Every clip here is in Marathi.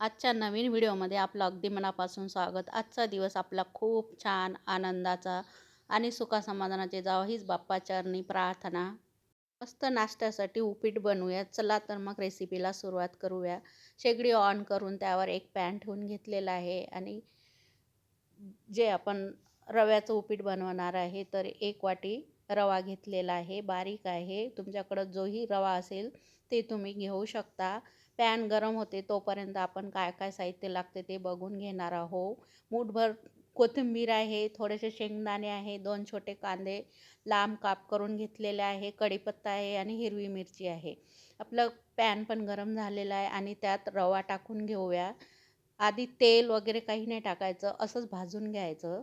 आजच्या नवीन व्हिडिओमध्ये आपलं अगदी मनापासून स्वागत. आजचा दिवस आपला खूप छान आनंदाचा आणि सुखासमाधानाचे जावो हीच बाप्पा चरणी प्रार्थना. मस्त नाश्त्यासाठी उपीट बनवूया. चला तर मग रेसिपीला सुरुवात करूया. शेगडी ऑन करून त्यावर एक पॅन ठेवून घेतलेला आहे आणि जे आपण रव्याचं उपीट बनवणार आहे तर 1 वाटी रवा घेतलेला आहे. बारीक आहे. तुमच्याकडं जोही रवा असेल ते तुम्ही घेऊ शकता. पॅन गरम होते तोपर्यंत आपण काय काय साहित्य लागते ते बघून घेणार आहोत. मूठभर कोथिंबीर आहे, थोडेसे शेंगदाणे आहे, 2 छोटे कांदे लांब काप करून घेतलेले आहे, कढीपत्ता आहे आणि हिरवी मिरची आहे. आपलं पॅन पण गरम झालेला आहे आणि त्यात रवा टाकून घेऊया. आधी तेल वगैरे काही नाही टाकायचं, असंच भाजून घ्यायचं.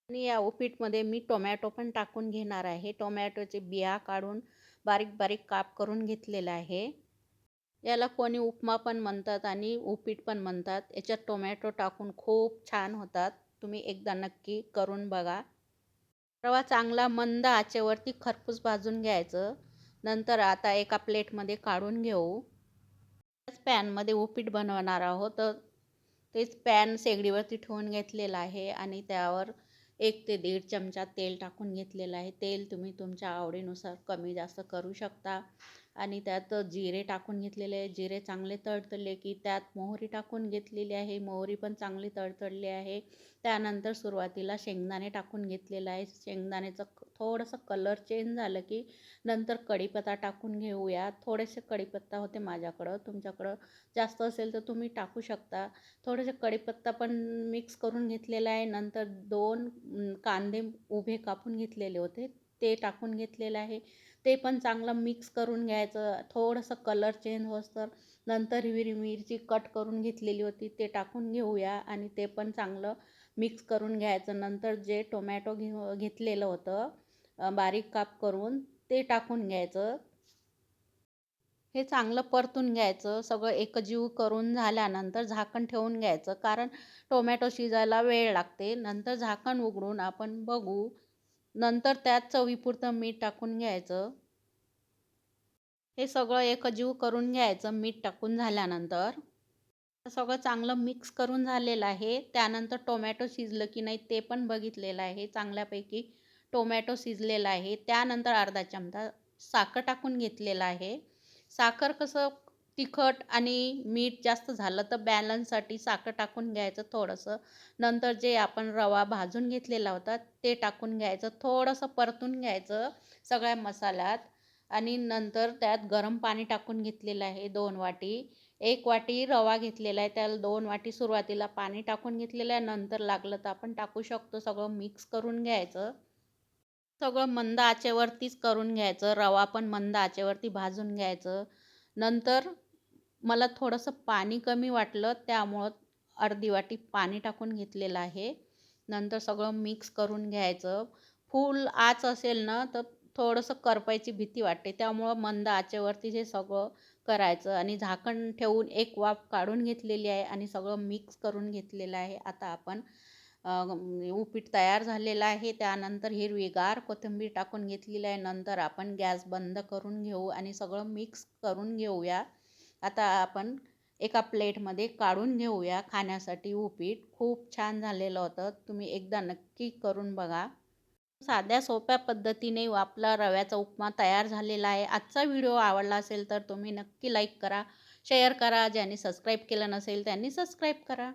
आणि या उपीटमध्ये मी टोमॅटो पण टाकून घेणार आहे. टोमॅटोचे बिया काढून बारीक बारीक काप करून घेतलेला आहे. याला कोणी उपमा पण म्हणतात आणि उपीट पण म्हणतात. याच्यात टोमॅटो टाकून खूप छान होतात. तुम्ही एकदा नक्की करून बघा. रवा चांगला मंद आचेवरती खरपूस भाजून घ्यायचं. नंतर आता एका प्लेटमध्ये काढून घेऊ. त्याच पॅनमध्ये उपीट बनवणार आहोत तर तेच पॅन शेगडीवरती ठेवून घेतलेलं आहे आणि त्यावर 1 ते 1.5 चमचा तेल टाकून घेतलेलं आहे. तेल तुम्ही तुमच्या आवडीनुसार कमी जास्त करू शकता. आणि त्यात जिरे टाकून घेतलेले आहे. जिरे चांगले तडतडले की त्यात मोहरी टाकून घेतलेली आहे. मोहरी पण चांगली तडतडली आहे. त्यानंतर सुरुवातीला शेंगदाणे टाकून घेतलेलं आहे. शेंगदाण्याचं थोडंसं कलर चेंज झालं की नंतर कढीपत्ता टाकून घेऊया. थोडेसे कढीपत्ता होते माझ्याकडं, तुमच्याकडं जास्त असेल तर तुम्ही टाकू शकता. थोडेसे कढीपत्ता पण मिक्स करून घेतलेला आहे. नंतर 2 कांदे उभे कापून घेतलेले होते ते टाकून घेतलेलं आहे. ते पण चांगलं मिक्स करून घ्यायचं. थोडंसं कलर चेंज होईस्तोवर नंतर हिरवी मिरची कट करून घेतलेली होती ते टाकून घेऊया आणि ते पण चांगलं मिक्स करून घ्यायचं. नंतर जे टोमॅटो घेतलेलं होतं बारीक काप करून ते टाकून घ्यायचं. हे चांगलं परतून घ्यायचं. सगळं एकजीव करून झाल्यानंतर झाकण ठेवून घ्यायचं, कारण टोमॅटो शिजायला वेळ लागते. नंतर झाकण उघडून आपण बघू. नंतर त्यात चवीपुरतं मीठ टाकून घ्यायचं. हे सगळं एकजीव करून घ्यायचं मीठ टाकून झाल्यानंतर. सगळं चांगलं मिक्स करून झालेलं आहे. त्यानंतर टोमॅटो शिजलं की नाही ते पण बघितलेलं आहे. चांगल्यापैकी टोमॅटो शिजलेला आहे. त्यानंतर अर्धा चमचा साखर टाकून घेतलेला आहे. साखर कसं तिखट आणि मीठ जास्त झालं तर बॅलन्ससाठी साखर टाकून घ्यायचं थोडंसं. नंतर जे आपण रवा भाजून घेतलेला होता ते टाकून घ्यायचं. थोडंसं परतून घ्यायचं सगळ्या मसाल्यात आणि नंतर त्यात गरम पाणी टाकून घेतलेलं आहे 2 वाटी. 1 वाटी रवा घेतलेला आहे, त्याला 2 वाटी सुरुवातीला पाणी टाकून घेतलेलं आहे. नंतर लागलं तर आपण टाकू शकतो. सगळं मिक्स करून घ्यायचं. सगळं मंद आचेवरतीच करून घ्यायचं. रवा पण मंद आचेवरती भाजून घ्यायचं. नंतर मला थोडंसं पाणी कमी वाटलं त्यामुळं अर्धी वाटी पाणी टाकून घेतलेलं आहे. नंतर सगळं मिक्स करून घ्यायचं. फुल आच असेल ना तर थोडंसं करपायची भीती वाटते. त्यामुळं मंद आचेवरती हे सगळं करायचं आणि झाकण ठेवून एक वाफ काढून घेतलेली आहे आणि सगळं मिक्स करून घेतलेलं आहे. आता आपण उपीट तयार झालेलं आहे. त्यानंतर हिरवीगार कोथिंबीर टाकून घेतलेली आहे. नंतर आपण गॅस बंद करून घेऊ आणि सगळं मिक्स करून घेऊया. आता आपण एका प्लेटमध्ये काढून घेऊया खाण्यासाठी उपीट. खूप छान झालेलं होतं. तुम्ही एकदा नक्की करून बघा. साध्या सोप्या पद्धतीने आपला रव्याचा उपमा तयार झालेला आहे. आजचा व्हिडिओ आवडला असेल तर तुम्ही नक्की लाईक करा, शेअर करा. ज्यांनी सबस्क्राईब केलं नसेल त्यांनी सबस्क्राईब करा.